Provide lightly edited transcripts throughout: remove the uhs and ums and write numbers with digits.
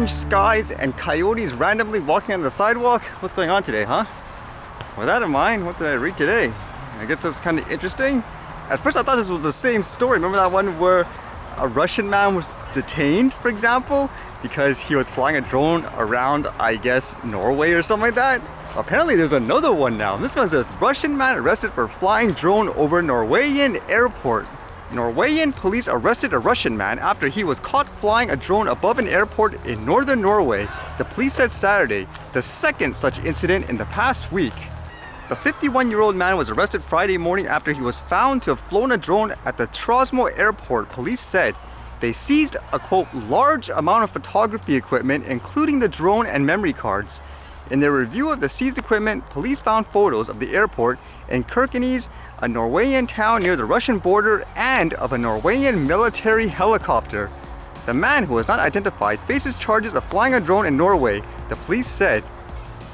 orange skies and coyotes randomly walking on the sidewalk. What's going on today, huh? With that in mind, what did I read today? I guess that's kind of interesting. At first I thought this was the same story. Remember that one where a Russian man was detained, for example, because he was flying a drone around, I guess, Norway or something like that? Apparently there's another one now. This one says, Russian man arrested for flying drone over Norwegian airport. Norwegian police arrested a Russian man after he was caught flying a drone above an airport in northern Norway, the police said Saturday, the second such incident in the past week. The 51-year-old man was arrested Friday morning after he was found to have flown a drone at the Trosmo airport, police said. They seized a, quote, large amount of photography equipment, including the drone and memory cards. In their review of the seized equipment, police found photos of the airport in Kirkenes, a Norwegian town near the Russian border, and of a Norwegian military helicopter. The man, who was not identified, faces charges of flying a drone in Norway, the police said.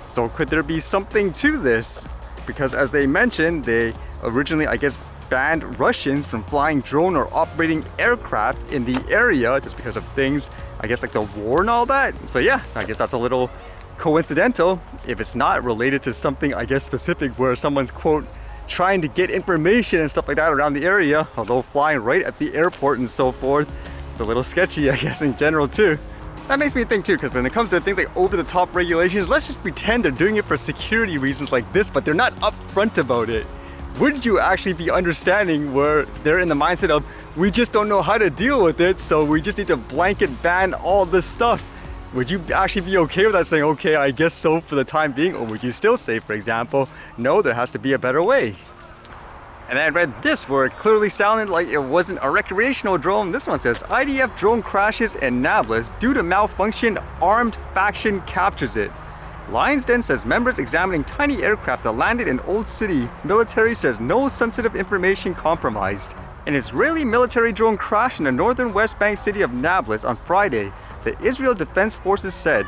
So could there be something to this? Because as they mentioned, they originally, I guess, banned Russians from flying drone or operating aircraft in the area just because of things, I guess, like the war and all that. So yeah, I guess that's a little coincidental if it's not related to something, I guess, specific where someone's, quote, trying to get information and stuff like that around the area, although flying right at the airport and so forth. It's a little sketchy, I guess, in general too. That makes me think too, because when it comes to things like over-the-top regulations, let's just pretend they're doing it for security reasons like this, but they're not upfront about it. Would you actually be understanding where they're in the mindset of, we just don't know how to deal with it, so we just need to blanket ban all this stuff? Would you actually be okay with that, saying, okay, I guess so for the time being? Or would you still say, for example, no, there has to be a better way? And I read this where it clearly sounded like it wasn't a recreational drone. This one says, IDF drone crashes in Nablus due to malfunction, armed faction captures it. Lions Den says members examining tiny aircraft that landed in Old City. Military says no sensitive information compromised. An Israeli military drone crashed in the northern West Bank city of Nablus on Friday, the Israel Defense Forces said.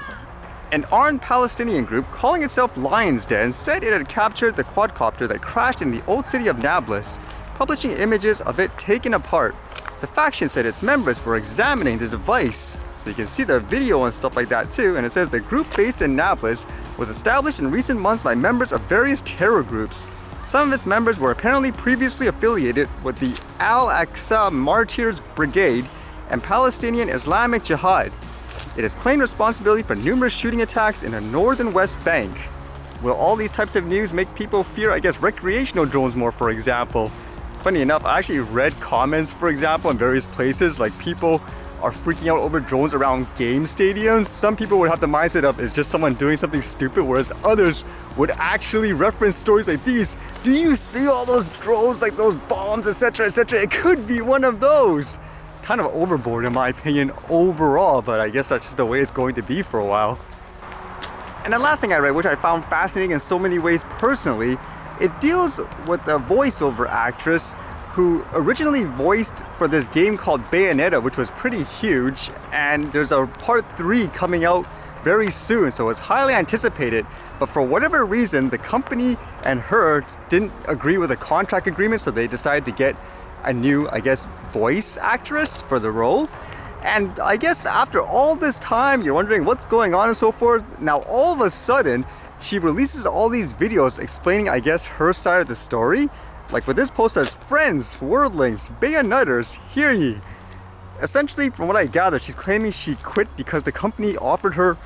An armed Palestinian group calling itself Lions Den said it had captured the quadcopter that crashed in the old city of Nablus, publishing images of it taken apart. The faction said its members were examining the device, so you can see the video and stuff like that too, and it says the group based in Nablus was established in recent months by members of various terror groups. Some of its members were apparently previously affiliated with the Al-Aqsa Martyrs Brigade and Palestinian Islamic Jihad. It has claimed responsibility for numerous shooting attacks in the northern West Bank. Will all these types of news make people fear, I guess, recreational drones more, for example? Funny enough, I actually read comments, for example, in various places, like people are freaking out over drones around game stadiums. Some people would have the mindset of it's just someone doing something stupid, whereas others would actually reference stories like these. Do you see all those drones, like those bombs, etc., etc.? It could be one of those. Kind of overboard in my opinion overall, but I guess that's just the way it's going to be for a while. And the last thing I read, which I found fascinating in so many ways personally, it deals with a voiceover actress who originally voiced for this game called Bayonetta, which was pretty huge, and there's a part 3 coming out very soon, so it's highly anticipated. But for whatever reason, the company and her didn't agree with a contract agreement, so they decided to get a new, I guess, voice actress for the role. And I guess after all this time, you're wondering what's going on and so forth. Now, all of a sudden, she releases all these videos explaining, I guess, her side of the story. Like with this post says, friends, worldlings, bayonetters, hear ye. Essentially, from what I gather, she's claiming she quit because the company offered her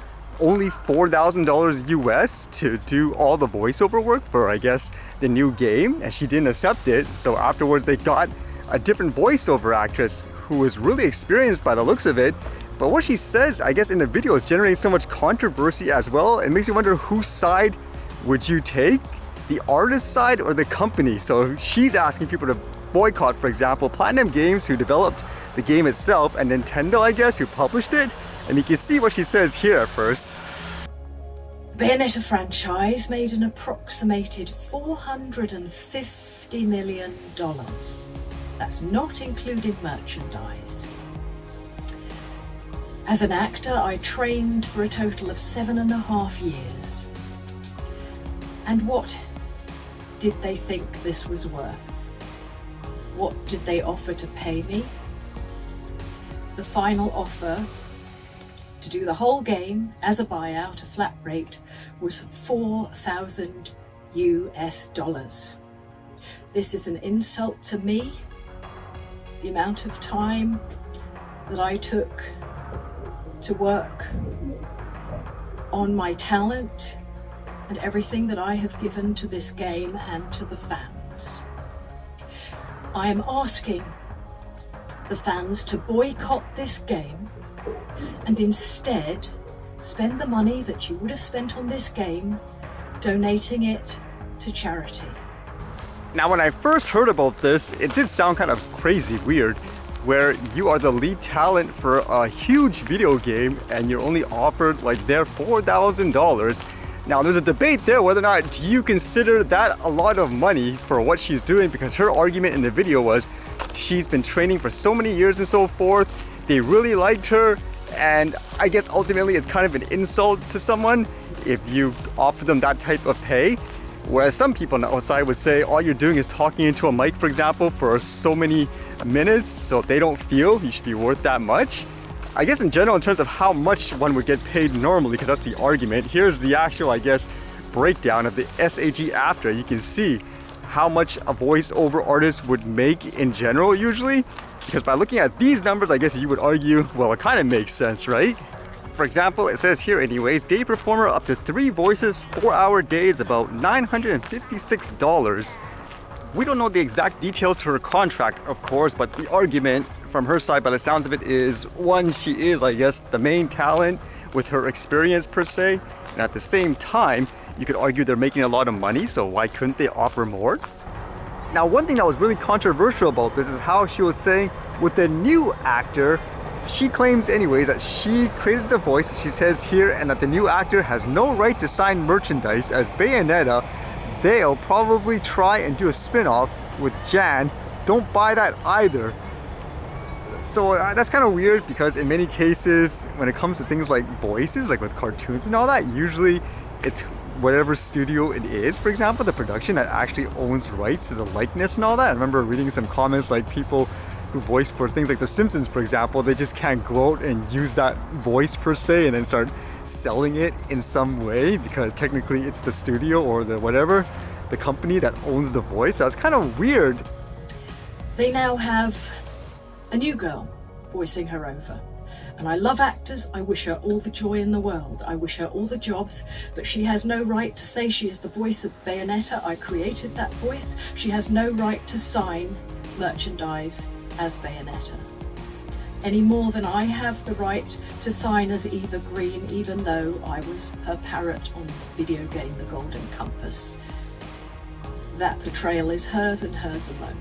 only $4,000 US to do all the voiceover work for, I guess, the new game, and she didn't accept it. So afterwards, they got a different voiceover actress who was really experienced by the looks of it. But what she says, I guess, in the video is generating so much controversy as well. It makes you wonder, whose side would you take? The artist side or the company? So she's asking people to boycott, for example, Platinum Games, who developed the game itself, and Nintendo, I guess, who published it. And you can see what she says here at first. The Bayonetta franchise made an approximated $450 million. That's not including merchandise. As an actor, I trained for a total of 7.5 years. And what did they think this was worth? What did they offer to pay me? The final offer to do the whole game as a buyout, a flat rate, was $4,000 US. This is an insult to me, the amount of time that I took to work on my talent and everything that I have given to this game and to the fans. I am asking the fans to boycott this game and instead spend the money that you would have spent on this game donating it to charity. Now, when I first heard about this, it did sound kind of crazy weird, where you are the lead talent for a huge video game and you're only offered like their $4,000. Now, there's a debate there whether or not do you consider that a lot of money for what she's doing, because her argument in the video was she's been training for so many years and so forth, they really liked her, and I guess ultimately it's kind of an insult to someone if you offer them that type of pay. Whereas some people on the outside would say all you're doing is talking into a mic, for example, for so many minutes, so they don't feel you should be worth that much. I guess in general, in terms of how much one would get paid normally, because that's the argument, here's the actual, I guess, breakdown of the SAG after. You can see how much a voiceover artist would make in general usually, because by looking at these numbers, I guess you would argue, well, it kind of makes sense, right? For example, it says here anyways, day performer up to 3 voices, 4-hour day is about $956. We don't know the exact details to her contract, of course, but the argument from her side, by the sounds of it, is one, she is, I guess, the main talent with her experience per se, and at the same time, you could argue they're making a lot of money, so why couldn't they offer more? Now, one thing that was really controversial about this is how she was saying with the new actor, she claims anyways that she created the voice, she says here, and that the new actor has no right to sign merchandise. As Bayonetta, they'll probably try and do a spin-off with Jan. Don't buy that either. So that's kind of weird, because in many cases when it comes to things like voices, like with cartoons and all that, usually it's whatever studio it is, for example, the production that actually owns rights to the likeness and all that. I remember reading some comments like people who voice for things like The Simpsons, for example, they just can't go out and use that voice per se and then start selling it in some way, because technically it's the studio or the whatever, the company that owns the voice. So it's kind of weird. They now have a new girl voicing her over. And I love actors, I wish her all the joy in the world. I wish her all the jobs, but she has no right to say she is the voice of Bayonetta. I created that voice. She has no right to sign merchandise as Bayonetta, any more than I have the right to sign as Eva Green, even though I was her parrot on the video game The Golden Compass. That portrayal is hers and hers alone.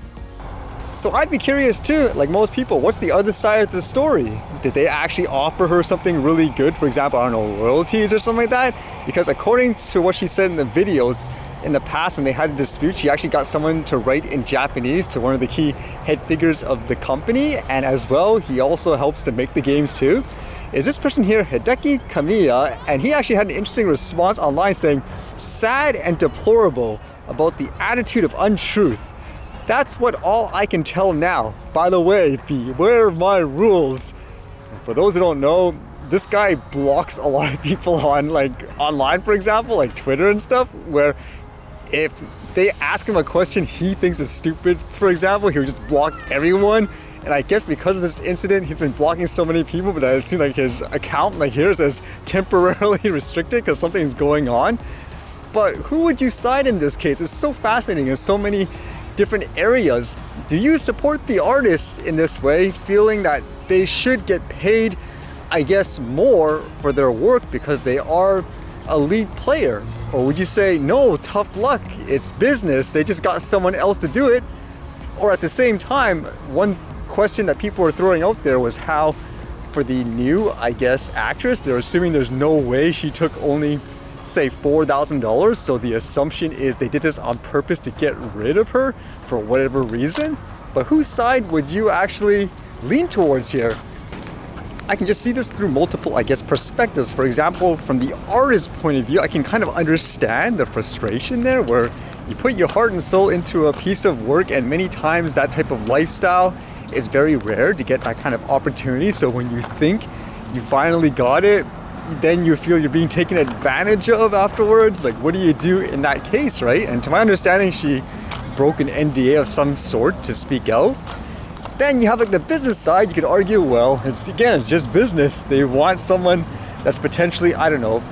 So I'd be curious too, like most people, what's the other side of the story? Did they actually offer her something really good? For example, I don't know, royalties or something like that? Because according to what she said in the videos, in the past when they had a dispute, she actually got someone to write in Japanese to one of the key head figures of the company, and as well, he also helps to make the games too. Is this person here, Hideki Kamiya, and he actually had an interesting response online saying, sad and deplorable about the attitude of untruth. That's what all I can tell now. By the way, beware of my rules. For those who don't know, this guy blocks a lot of people on online, for example, like Twitter and stuff, where if they ask him a question he thinks is stupid, for example, he'll just block everyone. And I guess because of this incident, he's been blocking so many people, but it seems like his account, like here, says temporarily restricted because something's going on. But who would you side in this case? It's so fascinating in so many different areas. Do you support the artists in this way, feeling that they should get paid, I guess, more for their work because they are a lead player? Or would you say, no, tough luck, it's business, they just got someone else to do it? Or at the same time, one question that people were throwing out there was how, for the new, I guess, actress, they're assuming there's no way she took only, say, $4,000, so the assumption is they did this on purpose to get rid of her for whatever reason. But whose side would you actually lean towards here? I can just see this through multiple, I guess, perspectives. For example, from the artist's point of view, I can kind of understand the frustration there, where you put your heart and soul into a piece of work, and many times that type of lifestyle is very rare to get that kind of opportunity. So when you think you finally got it, then you feel you're being taken advantage of afterwards. Like, what do you do in that case, right? And to my understanding, she broke an NDA of some sort to speak out. Then you have like the business side. You could argue, well, it's just business. They want someone that's potentially, I don't know,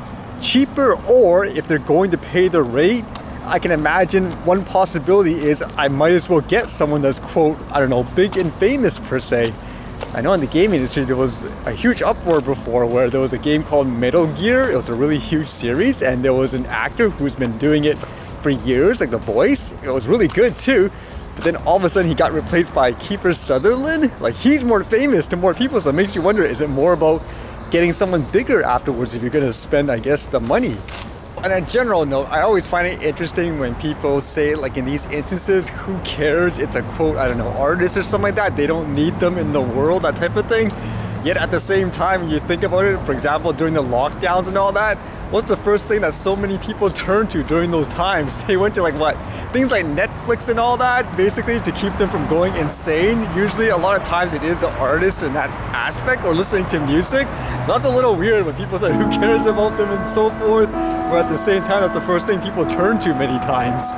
cheaper, or if they're going to pay the rate, I can imagine one possibility is I might as well get someone that's, quote, I don't know, big and famous per se. I know in the game industry there was a huge uproar before where there was a game called Metal Gear. It was a really huge series, and there was an actor who's been doing it for years, like the voice. It was really good too. But then all of a sudden he got replaced by Kiefer Sutherland. Like, he's more famous to more people, so it makes you wonder, is it more about getting someone bigger afterwards if you're gonna spend, I guess, the money? On a general note, I always find it interesting when people say, like, in these instances, who cares? It's a, quote, I don't know, artist or something like that. They don't need them in the world, that type of thing. Yet at the same time, when you think about it, for example, during the lockdowns and all that, what's the first thing that so many people turned to during those times? They went to, like, what? Things like Netflix and all that, basically to keep them from going insane. Usually, a lot of times it is the artist in that aspect, or listening to music. So that's a little weird when people say, who cares about them and so forth, or at the same time, that's the first thing people turn to many times.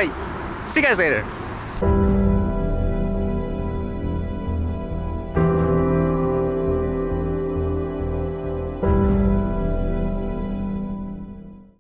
Alright, see you guys later.